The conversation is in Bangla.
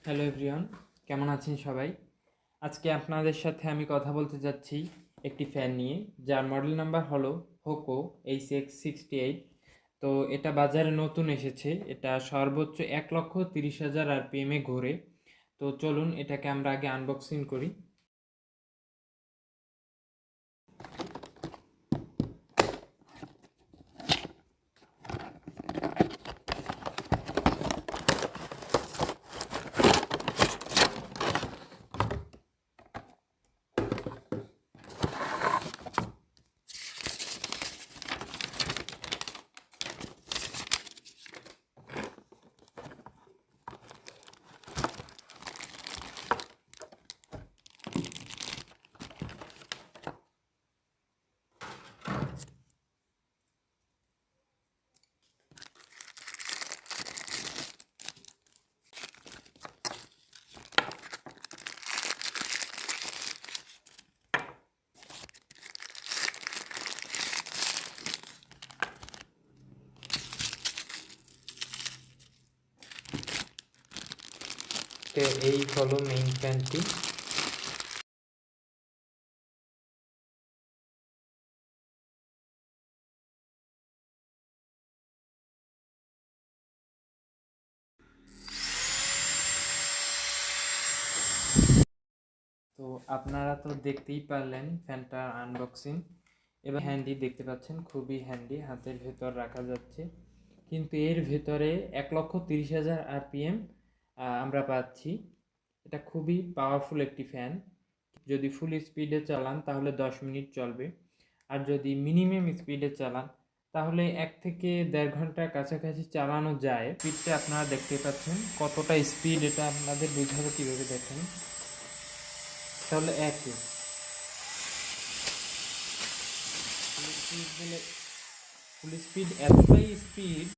হ্যালো এভরিওয়ান, কেমন আছেন সবাই? আজকে আপনাদের সাথে আমি কথা বলতে যাচ্ছি একটি ফ্যান নিয়ে, যার মডেল নাম্বার হলো হোকো HX68। তো এটা বাজারে নতুন এসেছে। এটা সর্বোচ্চ 1,30,000 RPM-এ ঘোরে। তো চলুন এটাকে আমরা আগে আনবক্সিং করি। তো এই হলো মেইন ফ্যানটি। তো আপনারা তো দেখতেই পারলেন ফ্যানটার আনবক্সিং। এবার হ্যান্ডি দেখতে পাচ্ছেন, খুবই হ্যান্ডি, হাতের ভেতর রাখা যাচ্ছে। কিন্তু এর ভেতরে 1,30,000 RPM আমরা পাচ্ছি। এটা খুবই পাওয়ারফুল একটি ফ্যান। যদি ফুল স্পিডে চালান তাহলে 10 মিনিট চলবে, আর যদি মিনিমাম স্পিডে চালান তাহলে 1 থেকে 1.5 ঘন্টার কাছাকাছি চালানো যায়। স্পিডটা আপনারা দেখতে পাচ্ছেন কতটা স্পিড, এটা আপনাদের বোঝাবো কীভাবে দেখেন। তাহলে ফুল স্পিড এতটাই স্পিড